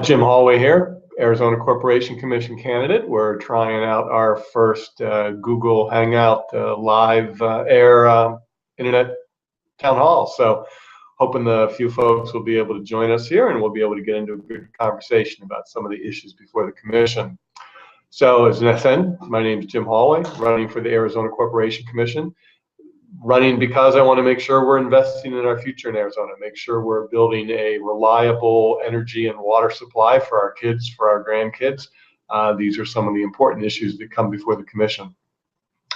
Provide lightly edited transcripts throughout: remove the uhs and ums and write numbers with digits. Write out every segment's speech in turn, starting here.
Jim Holway here, Arizona Corporation Commission candidate. We're trying out our first Google Hangout live air internet town hall. So hoping the few folks will be able to join us here and we'll be able to get into a good conversation about some of the issues before the commission. So as an SN, my name is Jim Holway, running for the Arizona Corporation Commission. Running because I want to make sure we're investing in our future in Arizona, make sure we're building a reliable energy and water supply for our kids, for our grandkids. These are some of the important issues that come before the commission.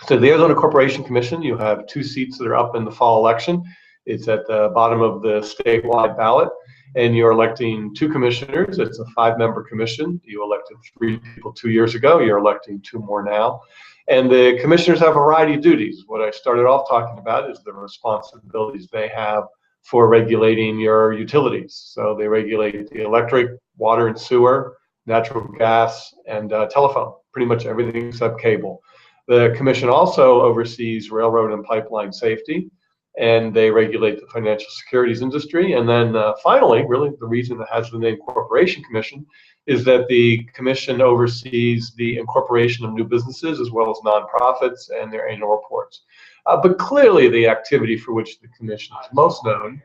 So the Arizona Corporation Commission, you have 2 seats that are up in the fall election. It's at the bottom of the statewide ballot, and you're electing 2 commissioners. It's a 5-member commission. You elected 3 people 2 years ago. You're electing 2 more now. And the commissioners have a variety of duties. What I started off talking about is the responsibilities they have for regulating your utilities. So they regulate the electric, water and sewer, natural gas, and telephone, pretty much everything except cable. The commission also oversees railroad and pipeline safety, and they regulate the financial securities industry. And then finally, really the reason it has the name Corporation Commission is that the commission oversees the incorporation of new businesses as well as nonprofits and their annual reports. But clearly the activity for which the commission is most known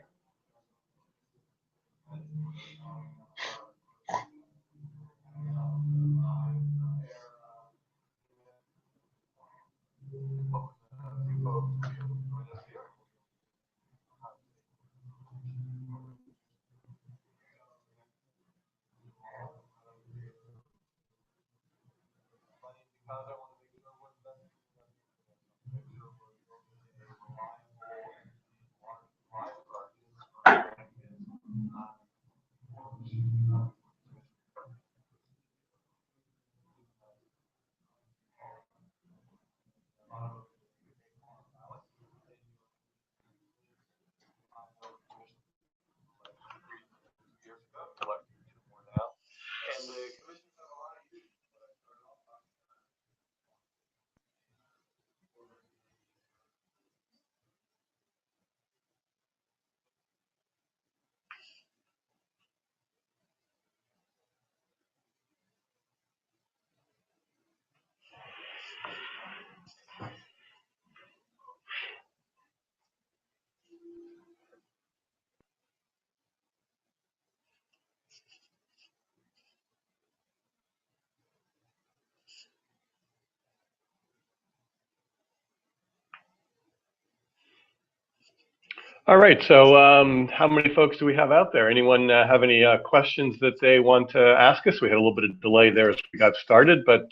All right, so how many folks do we have out there? Anyone have any questions that they want to ask us? We had a little bit of delay there as we got started, but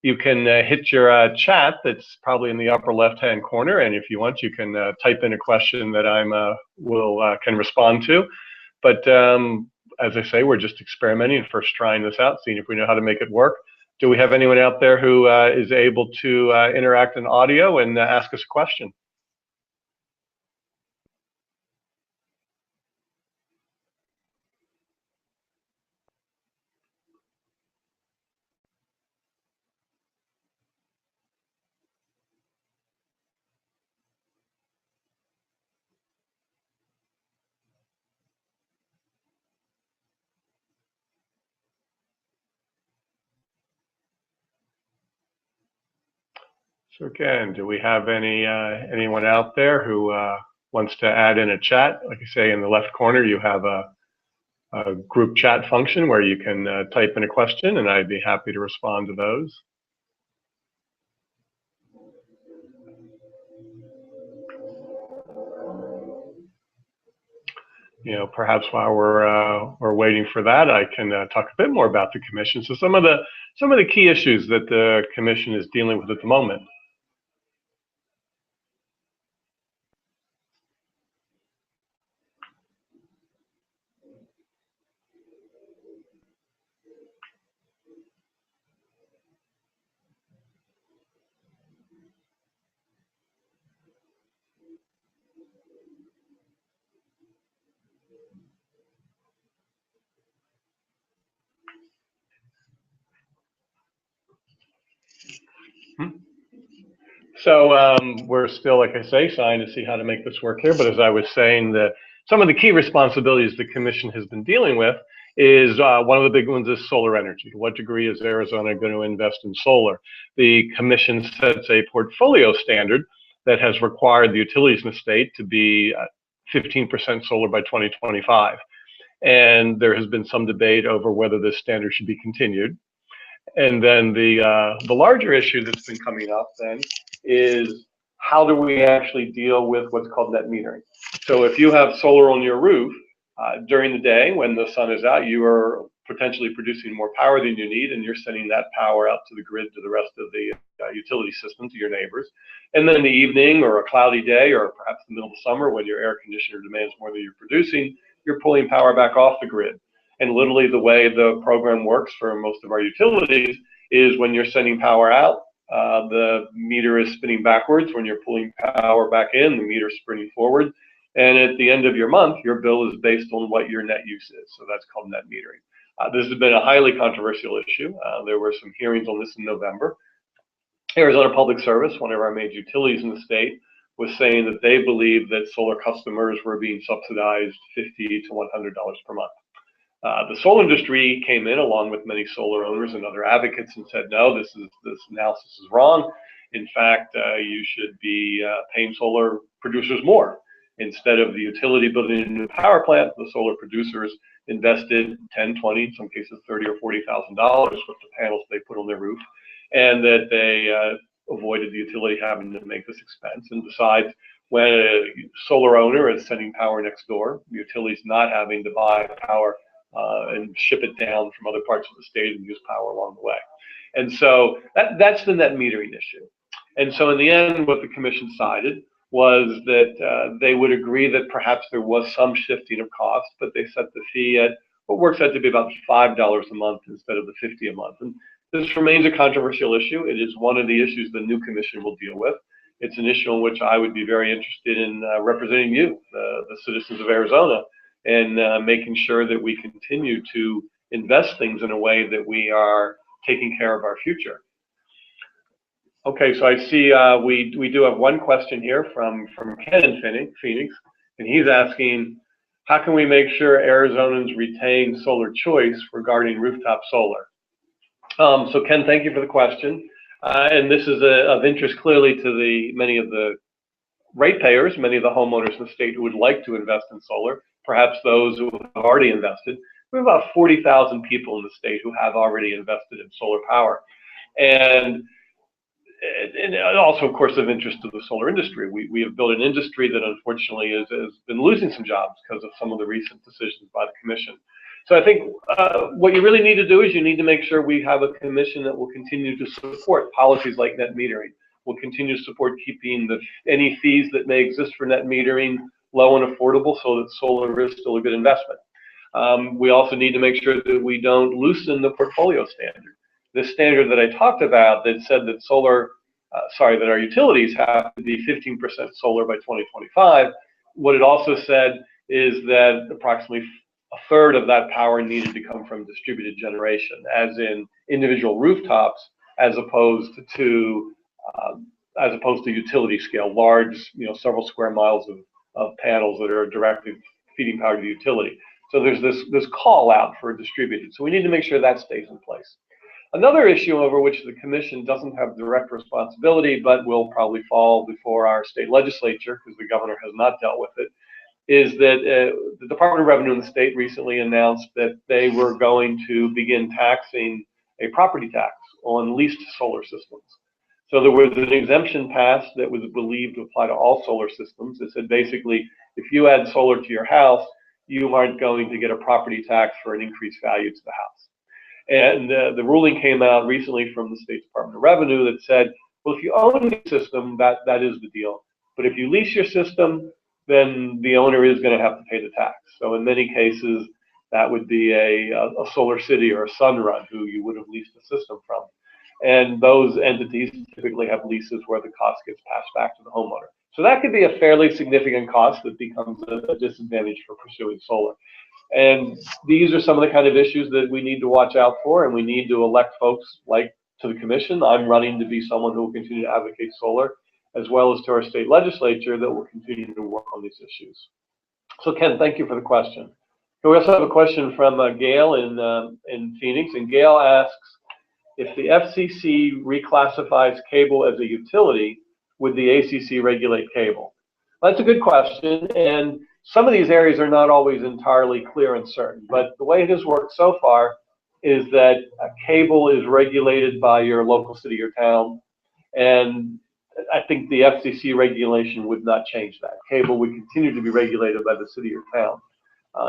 you can hit your chat that's probably in the upper left-hand corner, and if you want, you can type in a question that can respond to. But as I say, we're just experimenting, first trying this out, seeing if we know how to make it work. Do we have anyone out there who is able to interact in audio and ask us a question? So again, do we have anyone out there who wants to add in a chat? Like I say, in the left corner, you have a group chat function where you can type in a question, and I'd be happy to respond to those. You know, perhaps while we're waiting for that, I can talk a bit more about the commission. So some of the key issues that the commission is dealing with at the moment. So we're still, like I say, trying to see how to make this work here. But as I was saying, some of the key responsibilities the commission has been dealing with is one of the big ones is solar energy. To what degree is Arizona going to invest in solar? The commission sets a portfolio standard that has required the utilities in the state to be 15% solar by 2025. And there has been some debate over whether this standard should be continued. And then the larger issue that's been coming up then is how do we actually deal with what's called net metering? So if you have solar on your roof, during the day when the sun is out, you are potentially producing more power than you need, and you're sending that power out to the grid, to the rest of the utility system, to your neighbors. And then in the evening or a cloudy day or perhaps the middle of summer when your air conditioner demands more than you're producing, you're pulling power back off the grid. And literally the way the program works for most of our utilities is when you're sending power out, the meter is spinning backwards. When you're pulling power back in, the meter is spinning forward. And at the end of your month, your bill is based on what your net use is. So that's called net metering. This has been a highly controversial issue. There were some hearings on this in November. Arizona Public Service, one of our major utilities in the state, was saying that they believed that solar customers were being subsidized $50 to $100 per month. The solar industry came in along with many solar owners and other advocates and said, no, this analysis is wrong. In fact, you should be paying solar producers more. Instead of the utility building a new power plant, the solar producers invested 10, 20, in some cases $30,000 or $40,000 with the panels they put on their roof, and that they avoided the utility having to make this expense. And besides, when a solar owner is sending power next door, the utility's not having to buy power and ship it down from other parts of the state and use power along the way. And so that's the net metering issue. And so in the end, what the commission decided was that they would agree that perhaps there was some shifting of costs, but they set the fee at what works out to be about $5 a month instead of the $50 a month. And this remains a controversial issue. It is one of the issues the new commission will deal with. It's an issue in which I would be very interested in representing you, the citizens of Arizona, and making sure that we continue to invest things in a way that we are taking care of our future. Okay, so I see we do have one question here from Ken in Phoenix, and he's asking, how can we make sure Arizonans retain solar choice regarding rooftop solar? So Ken, thank you for the question. And this is of interest clearly to many of the ratepayers, many of the homeowners in the state who would like to invest in solar, perhaps those who have already invested. We have about 40,000 people in the state who have already invested in solar power. And also, of course, of interest to the solar industry. We have built an industry that unfortunately has been losing some jobs because of some of the recent decisions by the commission. So I think what you really need to do is you need to make sure we have a commission that will continue to support policies like net metering, will continue to support keeping any fees that may exist for net metering low and affordable so that solar is still a good investment. We also need to make sure that we don't loosen the portfolio standard. This standard that I talked about that said that that our utilities have to be 15% solar by 2025, what it also said is that approximately a third of that power needed to come from distributed generation, as in individual rooftops, as opposed to utility scale, large, several square miles of panels that are directly feeding power to the utility. So there's this call out for distributed. So we need to make sure that stays in place. Another issue over which the commission doesn't have direct responsibility, but will probably fall before our state legislature, because the governor has not dealt with it, is that the Department of Revenue in the state recently announced that they were going to begin taxing a property tax on leased solar systems. So there was an exemption passed that was believed to apply to all solar systems. It said basically, if you add solar to your house, you aren't going to get a property tax for an increased value to the house. And the ruling came out recently from the State Department of Revenue that said, well, if you own the system, that is the deal. But if you lease your system, then the owner is going to have to pay the tax. So in many cases, that would be a Solar City or a Sunrun who you would have leased the system from. And those entities typically have leases where the cost gets passed back to the homeowner. So that could be a fairly significant cost that becomes a disadvantage for pursuing solar. And these are some of the kind of issues that we need to watch out for, and we need to elect folks like to the commission. I'm running to be someone who will continue to advocate solar, as well as to our state legislature that will continue to work on these issues. So Ken, thank you for the question. We also have a question from Gail in Phoenix, and Gail asks, if the FCC reclassifies cable as a utility, would the ACC regulate cable? Well, that's a good question, and some of these areas are not always entirely clear and certain, but the way it has worked so far is that cable is regulated by your local city or town, and I think the FCC regulation would not change that. Cable would continue to be regulated by the city or town.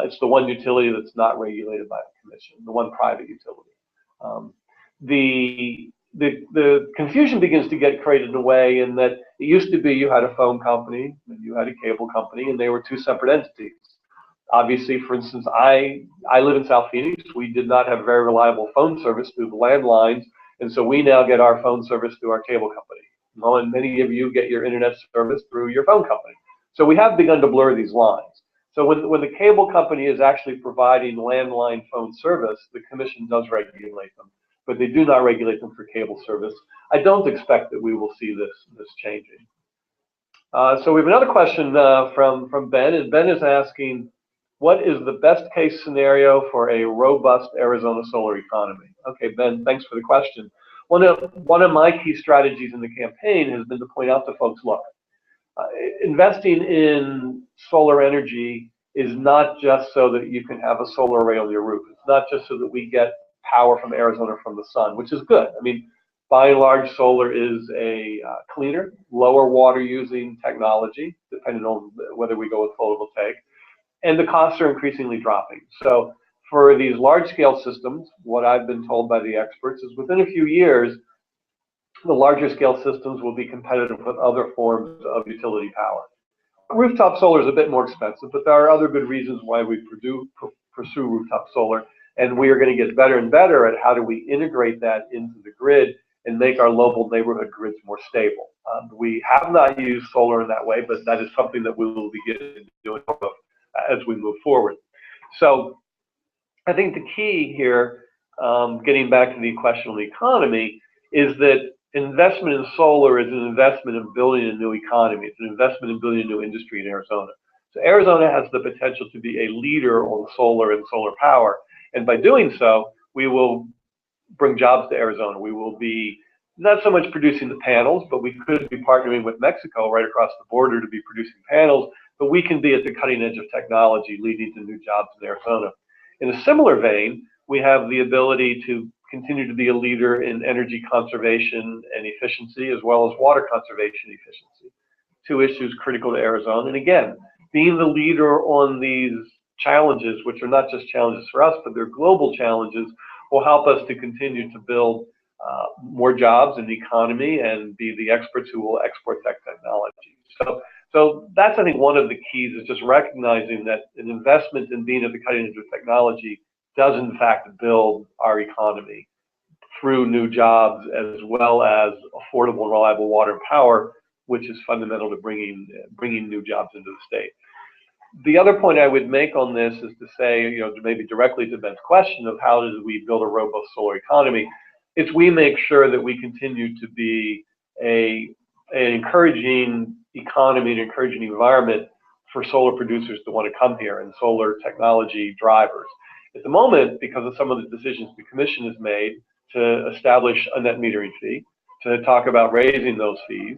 It's the one utility that's not regulated by the commission, the one private utility. The confusion begins to get created in a way in that it used to be you had a phone company and you had a cable company, and they were two separate entities. Obviously, for instance, I live in South Phoenix. We did not have very reliable phone service through the landlines, and so we now get our phone service through our cable company. Well, and many of you get your internet service through your phone company. So we have begun to blur these lines. So when the cable company is actually providing landline phone service, the commission does regulate them, but they do not regulate them for cable service. I don't expect that we will see this changing. So we have another question from Ben, and Ben is asking, what is the best case scenario for a robust Arizona solar economy? Okay, Ben, thanks for the question. One of my key strategies in the campaign has been to point out to folks, look, investing in solar energy is not just so that you can have a solar array on your roof. It's not just so that we get power from Arizona from the sun, which is good. I mean, by and large, solar is a cleaner, lower water using technology, depending on whether we go with photovoltaic, and the costs are increasingly dropping. So for these large scale systems, what I've been told by the experts is within a few years, the larger scale systems will be competitive with other forms of utility power. Rooftop solar is a bit more expensive, but there are other good reasons why we pursue rooftop solar, and we are going to get better and better at how do we integrate that into the grid and make our local neighborhood grids more stable. We have not used solar in that way, but that is something that we will begin doing as we move forward. So I think the key here, getting back to the question on the economy, is that investment in solar is an investment in building a new economy. It's an investment in building a new industry in Arizona. So Arizona has the potential to be a leader on solar and solar power. And by doing so, we will bring jobs to Arizona. We will be not so much producing the panels, but we could be partnering with Mexico right across the border to be producing panels, but we can be at the cutting edge of technology, leading to new jobs in Arizona. In a similar vein, we have the ability to continue to be a leader in energy conservation and efficiency, as well as water conservation efficiency, two issues critical to Arizona. And again, being the leader on these challenges, which are not just challenges for us, but they're global challenges, will help us to continue to build more jobs in the economy and be the experts who will export that technology. So that's, I think, one of the keys, is just recognizing that an investment in being at the cutting edge of technology does in fact build our economy through new jobs, as well as affordable and reliable water and power, which is fundamental to bringing new jobs into the state. The other point I would make on this is to say, maybe directly to Ben's question of how do we build a robust solar economy, it's we make sure that we continue to be an encouraging economy, an encouraging environment for solar producers to want to come here and solar technology drivers. At the moment, because of some of the decisions the commission has made to establish a net metering fee, to talk about raising those fees,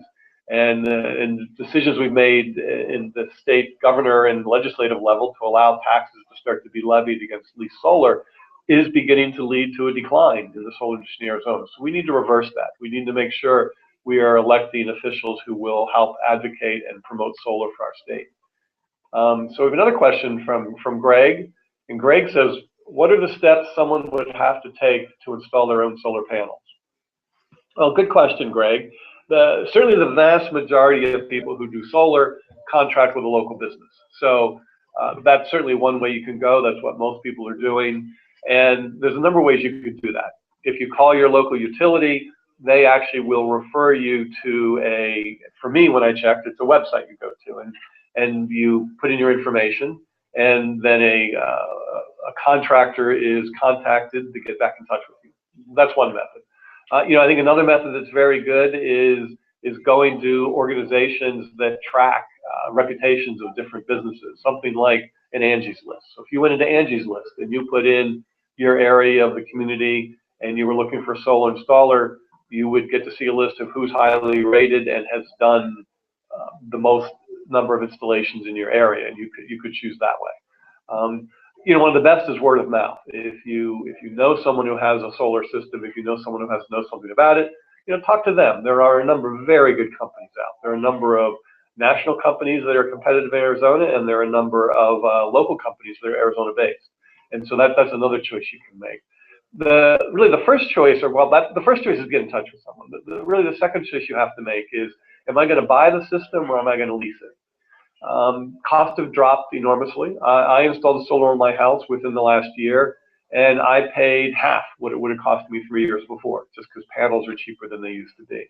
and decisions we've made in the state governor and legislative level to allow taxes to start to be levied against leased solar, is beginning to lead to a decline in the solar industry in Arizona. So we need to reverse that. We need to make sure we are electing officials who will help advocate and promote solar for our state. So we have another question from Greg. And Greg says, what are the steps someone would have to take to install their own solar panels? Well, good question, Greg. Certainly the vast majority of people who do solar contract with a local business. So that's certainly one way you can go. That's what most people are doing. And there's a number of ways you could do that. If you call your local utility, they actually will refer you to for me, when I checked, it's a website you go to, and you put in your information, and then a contractor is contacted to get back in touch with you. That's one method. I think another method that's very good is going to organizations that track reputations of different businesses. Something like an Angie's List. So if you went into Angie's List and you put in your area of the community and you were looking for a solar installer, you would get to see a list of who's highly rated and has done the most number of installations in your area, and you could choose that way. You know, one of the best is word of mouth. If you know someone who has a solar system, if you know someone who knows something about it, you know, talk to them. There are a number of very good companies out there. There are a number of national companies that are competitive in Arizona, and there are a number of local companies that are Arizona-based. And so that's another choice you can make. Really the first choice, the first choice is get in touch with someone. Really the second choice you have to make is, am I going to buy the system or am I going to lease it? Costs have dropped enormously. I installed a solar on my house within the last year, and I paid half what it would have cost me 3 years before, just because panels are cheaper than they used to be.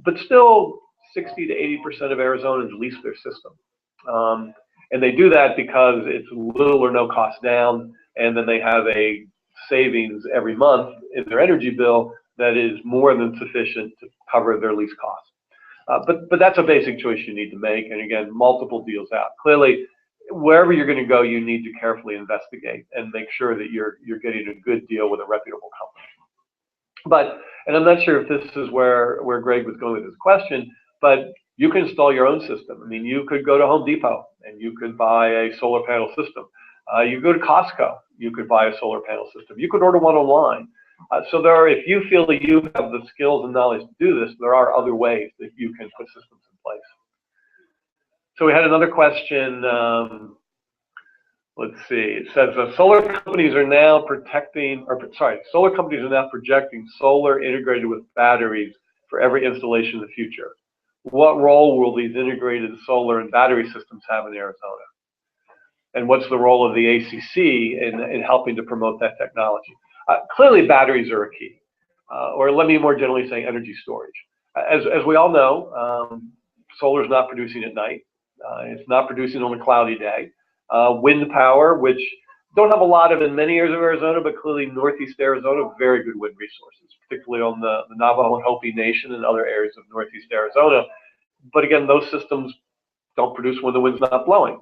But still, 60 to 80% of Arizonans lease their system. And they do that because it's little or no cost down, and then they have a savings every month in their energy bill that is more than sufficient to cover their lease costs. But that's a basic choice you need to make, and again, multiple deals out. Clearly, wherever you're going to go, you need to carefully investigate and make sure that you're getting a good deal with a reputable company. And I'm not sure if this is where Greg was going with his question, but you can install your own system. I mean, you could go to Home Depot and you could buy a solar panel system. You go to Costco, you could buy a solar panel system. You could order one online. So if you feel that you have the skills and knowledge to do this, there are other ways that you can put systems in place. So we had another question. Let's see. It says solar companies are now projecting solar integrated with batteries for every installation in the future. What role will these integrated solar and battery systems have in Arizona? And what's the role of the ACC in helping to promote that technology? Clearly, batteries are a key, or let me more generally say energy storage. As we all know, solar is not producing at night. It's not producing on a cloudy day. Wind power, which don't have a lot of in many areas of Arizona, but clearly northeast Arizona, very good wind resources, particularly on the Navajo and Hopi Nation and other areas of northeast Arizona. But again, those systems don't produce when the wind's not blowing.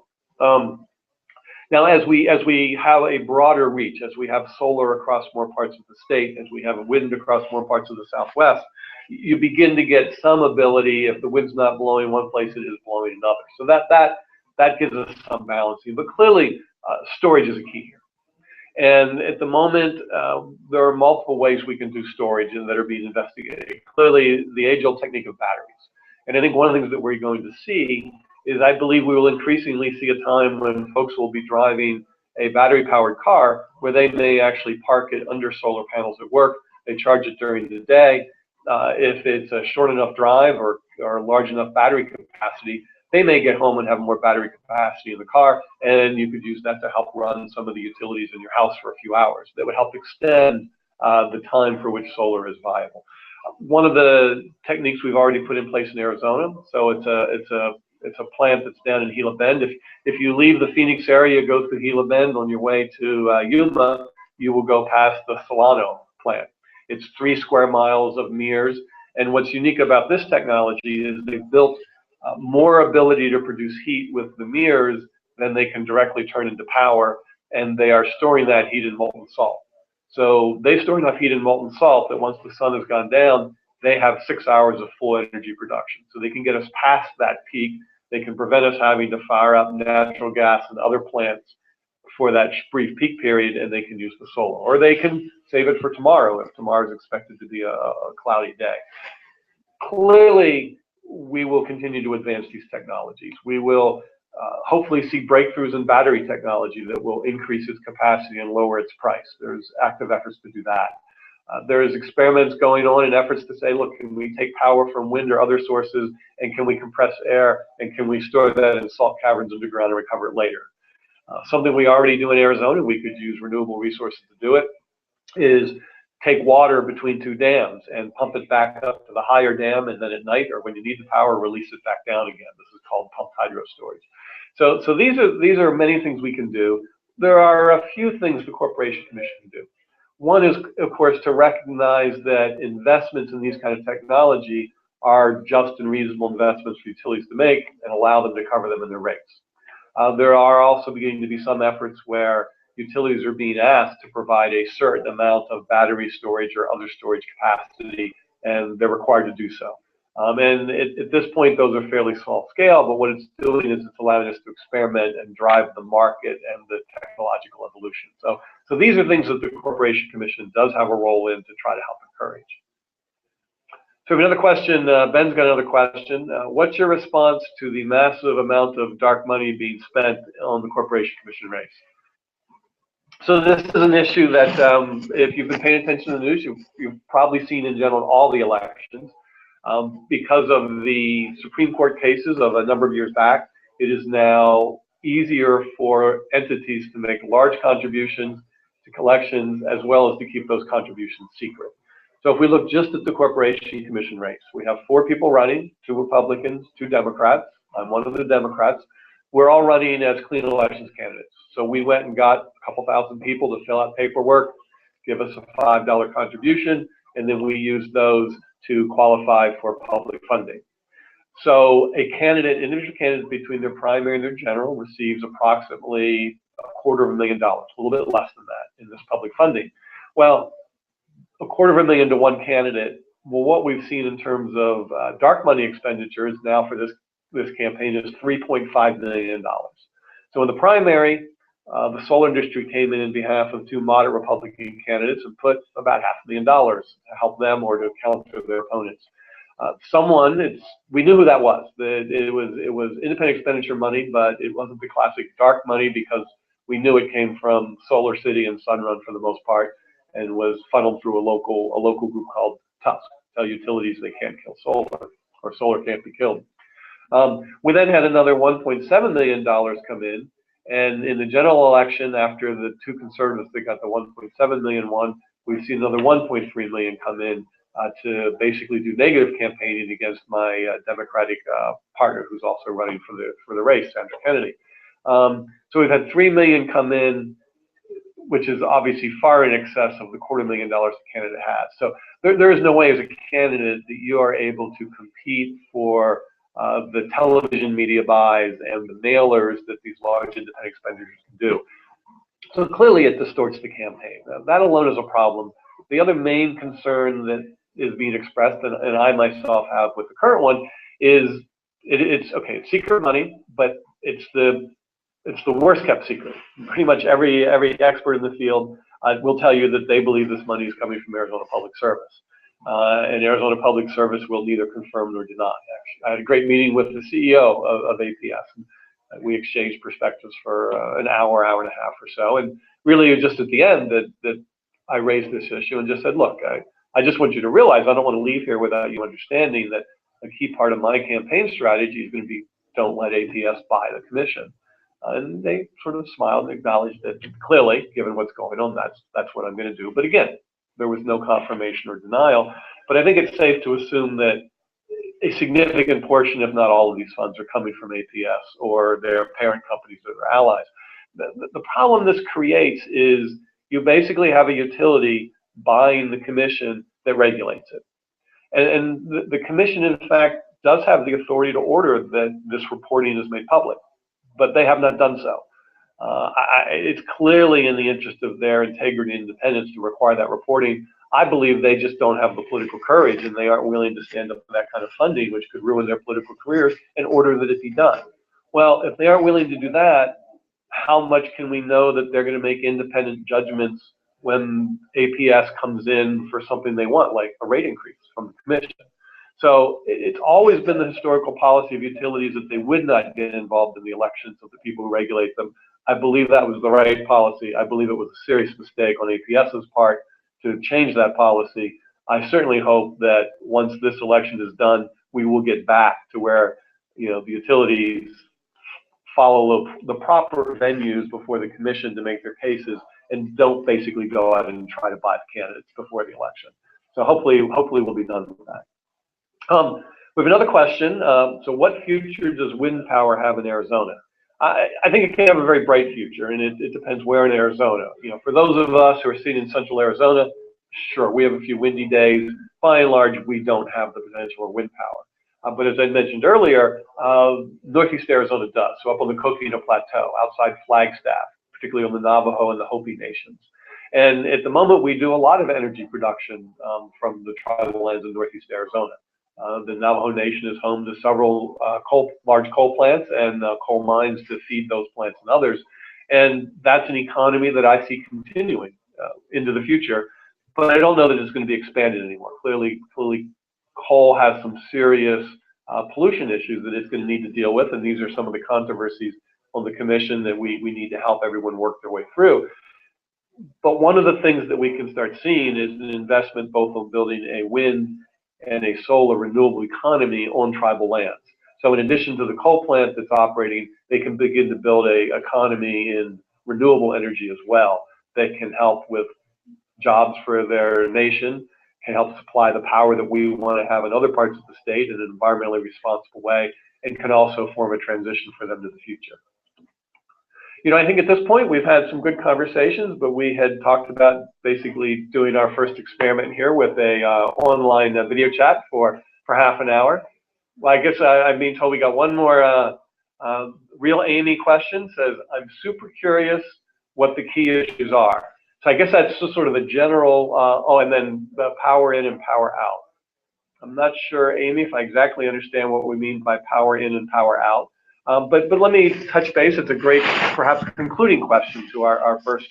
Now, as we have a broader reach, as we have solar across more parts of the state, as we have wind across more parts of the Southwest, you begin to get some ability. If the wind's not blowing one place, it is blowing another. So that gives us some balancing. But clearly, storage is a key here. And at the moment, there are multiple ways we can do storage and that are being investigated. Clearly, the age-old technique of batteries. And I think one of the things that we're going to see is I believe we will increasingly see a time when folks will be driving a battery-powered car where they may actually park it under solar panels at work. They charge it during the day. If it's a short enough drive or large enough battery capacity, they may get home and have more battery capacity in the car, and you could use that to help run some of the utilities in your house for a few hours. That would help extend the time for which solar is viable. One of the techniques we've already put in place in Arizona, so it's a plant that's down in Gila Bend. If you leave the Phoenix area, go through Gila Bend on your way to Yuma, you will go past the Solano plant. It's 3 square miles of mirrors, and what's unique about this technology is they've built more ability to produce heat with the mirrors than they can directly turn into power, and they are storing that heat in molten salt. So they store enough heat in molten salt that once the sun has gone down, they have 6 hours of full energy production. So they can get us past that peak. They can prevent us having to fire up natural gas and other plants for that brief peak period, and they can use the solar. Or they can save it for tomorrow if tomorrow is expected to be a cloudy day. Clearly, we will continue to advance these technologies. We will hopefully see breakthroughs in battery technology that will increase its capacity and lower its price. There's active efforts to do that. There's experiments going on and efforts to say, look, can we take power from wind or other sources, and can we compress air, and can we store that in salt caverns underground and recover it later? Something we already do in Arizona, we could use renewable resources to do it, is take water between 2 dams and pump it back up to the higher dam, and then at night or when you need the power, release it back down again. This is called pumped hydro storage. So these are many things we can do. There are a few things the Corporation Commission can do. One is, of course, to recognize that investments in these kind of technology are just and reasonable investments for utilities to make and allow them to cover them in their rates. There are also beginning to be some efforts where utilities are being asked to provide a certain amount of battery storage or other storage capacity, and they're required to do so. And at this point, those are fairly small scale, but what it's doing is it's allowing us to experiment and drive the market and the technological evolution. So these are things that the Corporation Commission does have a role in to try to help encourage. So we have another question. Ben's got another question. What's your response to the massive amount of dark money being spent on the Corporation Commission race? So this is an issue that, if you've been paying attention to the news, you've probably seen in general in all the elections. Because of the Supreme Court cases of a number of years back, it is now easier for entities to make large contributions to collections as well as to keep those contributions secret. So if we look just at the Corporation Commission race, we have 4 people running, 2 Republicans, 2 Democrats. I'm one of the Democrats. We're all running as clean elections candidates. So we went and got a couple thousand people to fill out paperwork, give us a $5 contribution, and then we use those to qualify for public funding. So a candidate, individual candidate between their primary and their general receives approximately $250,000, a little bit less than that in this public funding. Well, $250,000 to one candidate. Well, what we've seen in terms of dark money expenditures now for this campaign is $3.5 million. So in the primary, the solar industry came in behalf of 2 moderate Republican candidates and put about $500,000 to help them or to counter their opponents. We knew who that was. It was independent expenditure money, but it wasn't the classic dark money because we knew it came from Solar City and Sunrun for the most part, and was funneled through a local group called TUSC, Tell Utilities They Can't Kill Solar, or Solar Can't Be Killed. We then had another $1.7 million come in, and in the general election, after the 2 conservatives that got the $1.7 million won, we've seen another $1.3 million come in to basically do negative campaigning against my Democratic partner, who's also running for the race, Sandra Kennedy. So we've had $3 million come in, which is obviously far in excess of the $250,000 the candidate has. So there is no way as a candidate that you are able to compete for the television media buys and the mailers that these large independent expenditures can do. So clearly it distorts the campaign. That alone is a problem. The other main concern that is being expressed, and I myself have with the current one, is it's okay, it's secret money, but it's the worst kept secret. Pretty much every expert in the field will tell you that they believe this money is coming from Arizona Public Service. And Arizona Public Service will neither confirm nor deny. Actually, I had a great meeting with the CEO of APS. And we exchanged perspectives for an hour and a half or so. And really, just at the end, that I raised this issue and just said, look, I just want you to realize I don't want to leave here without you understanding that a key part of my campaign strategy is going to be don't let APS buy the commission. And they sort of smiled and acknowledged that clearly, given what's going on, that's what I'm going to do. But again, there was no confirmation or denial. But I think it's safe to assume that a significant portion, if not all of these funds, are coming from APS or their parent companies or their allies. The problem this creates is you basically have a utility buying the commission that regulates it. And the commission, in fact, does have the authority to order that this reporting is made public, but they have not done so. It's clearly in the interest of their integrity and independence to require that reporting. I believe they just don't have the political courage and they aren't willing to stand up for that kind of funding, which could ruin their political careers, in order that it be done. Well, if they aren't willing to do that, how much can we know that they're going to make independent judgments when APS comes in for something they want, like a rate increase from the commission? So it's always been the historical policy of utilities that they would not get involved in the elections of the people who regulate them. I believe that was the right policy. I believe it was a serious mistake on APS's part to change that policy. I certainly hope that once this election is done, we will get back to where, the utilities follow the proper venues before the commission to make their cases and don't basically go out and try to buy the candidates before the election. So hopefully we'll be done with that. We have another question. So what future does wind power have in Arizona? I think it can have a very bright future, and it depends where in Arizona. For those of us who are sitting in central Arizona, sure, we have a few windy days. By and large, we don't have the potential of wind power. But as I mentioned earlier, Northeast Arizona does. So up on the Coconino Plateau, outside Flagstaff, particularly on the Navajo and the Hopi nations. And at the moment, we do a lot of energy production from the tribal lands of Northeast Arizona. The Navajo Nation is home to several large coal plants and coal mines to feed those plants and others. And that's an economy that I see continuing into the future. But I don't know that it's going to be expanded anymore. Clearly, coal has some serious pollution issues that it's going to need to deal with. And these are some of the controversies on the commission that we need to help everyone work their way through. But one of the things that we can start seeing is an investment both on building a wind and a solar renewable economy on tribal lands. So in addition to the coal plant that's operating, they can begin to build an economy in renewable energy as well that can help with jobs for their nation, can help supply the power that we want to have in other parts of the state in an environmentally responsible way, and can also form a transition for them to the future. You know, I think at this point we've had some good conversations, but we had talked about basically doing our first experiment here with a online video chat for half an hour. Well, I guess I'm being told we got one more real Amy question. Says, I'm super curious what the key issues are. So I guess that's just sort of a general, and then the power in and power out. I'm not sure, Amy, if I exactly understand what we mean by power in and power out. But let me touch base. It's a great, perhaps, concluding question to our first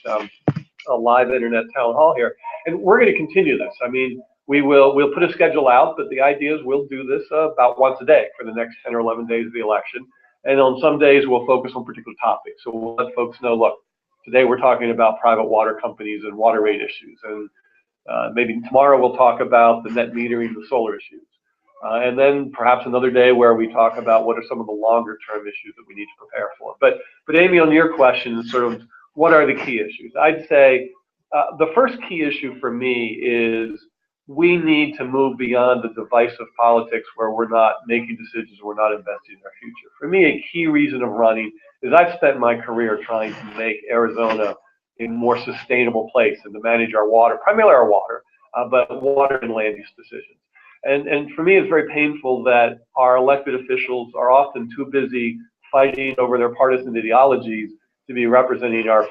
live internet town hall here. And we're going to continue this. I mean, we'll put a schedule out, but the idea is we'll do this about once a day for the next 10 or 11 days of the election. And on some days, we'll focus on particular topics. So we'll let folks know, look, today we're talking about private water companies and water rate issues. And maybe tomorrow we'll talk about the net metering and the solar issues. And then perhaps another day where we talk about what are some of the longer term issues that we need to prepare for. But Amy, on your question, sort of what are the key issues? I'd say the first key issue for me is we need to move beyond the divisive politics where we're not making decisions, we're not investing in our future. For me, a key reason of running is I've spent my career trying to make Arizona a more sustainable place and to manage our water, primarily our water, but water and land use decisions. And for me, it's very painful that our elected officials are often too busy fighting over their partisan ideologies to be representing our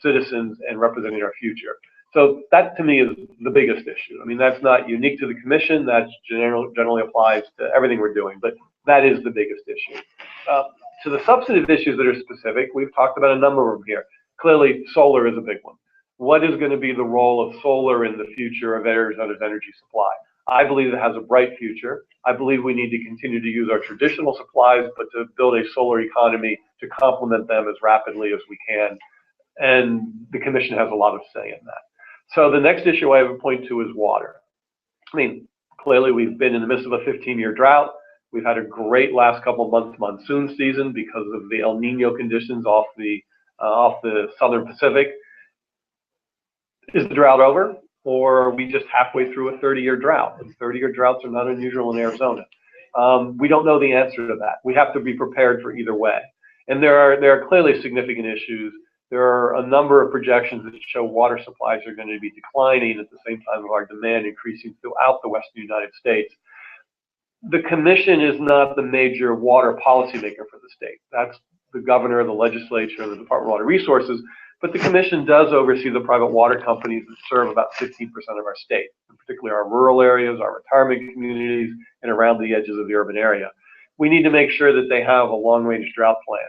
citizens and representing our future. So that, to me, is the biggest issue. I mean, that's not unique to the commission. That generally applies to everything we're doing, but that is the biggest issue. To the substantive issues that are specific, we've talked about a number of them here. Clearly, solar is a big one. What is going to be the role of solar in the future of Arizona's energy supply? I believe it has a bright future. I believe we need to continue to use our traditional supplies, but to build a solar economy to complement them as rapidly as we can. And the commission has a lot of say in that. So the next issue I would point to is water. I mean, clearly we've been in the midst of a 15-year drought. We've had a great last couple of months monsoon season because of the El Nino conditions off the southern Pacific. Is the drought over? Or are we just halfway through a 30-year drought? And 30-year droughts are not unusual in Arizona. We don't know the answer to that. We have to be prepared for either way. And there are clearly significant issues. There are a number of projections that show water supplies are going to be declining at the same time as our demand increasing throughout the western United States. The commission is not the major water policymaker for the state. That's the governor, the legislature, and the Department of Water Resources. But the commission does oversee the private water companies that serve about 15% of our state, particularly our rural areas, our retirement communities, and around the edges of the urban area. We need to make sure that they have a long-range drought plan,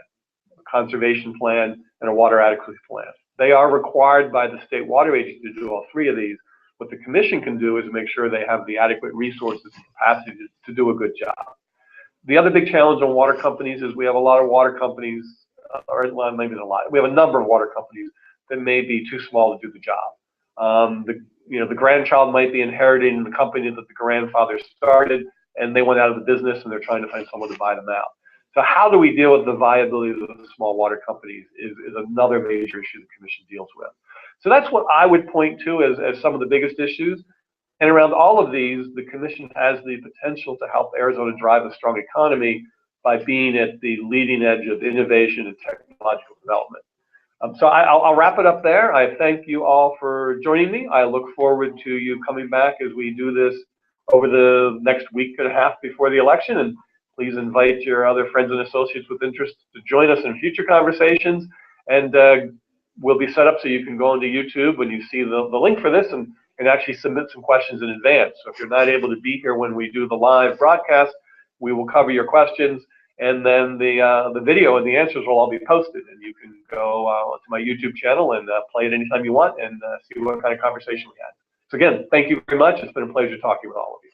a conservation plan, and a water adequacy plan. They are required by the state water agency to do all three of these. What the commission can do is make sure they have the adequate resources and capacity to do a good job. The other big challenge on water companies is we have a lot of water companies, or maybe not a lot. We have a number of water companies that may be too small to do the job. The grandchild might be inheriting the company that the grandfather started, and they went out of the business, and they're trying to find someone to buy them out. So how do we deal with the viability of the small water companies is another major issue the commission deals with. So that's what I would point to as some of the biggest issues. And around all of these, the commission has the potential to help Arizona drive a strong economy by being at the leading edge of innovation and technological development. So I'll wrap it up there. I thank you all for joining me. I look forward to you coming back as we do this over the next week and a half before the election. And please invite your other friends and associates with interest to join us in future conversations. And we'll be set up so you can go into YouTube when you see the link for this and actually submit some questions in advance. So if you're not able to be here when we do the live broadcast, we will cover your questions, and then the video and the answers will all be posted, and you can go to my YouTube channel and play it anytime you want and see what kind of conversation we had. So again, thank you very much. It's been a pleasure talking with all of you.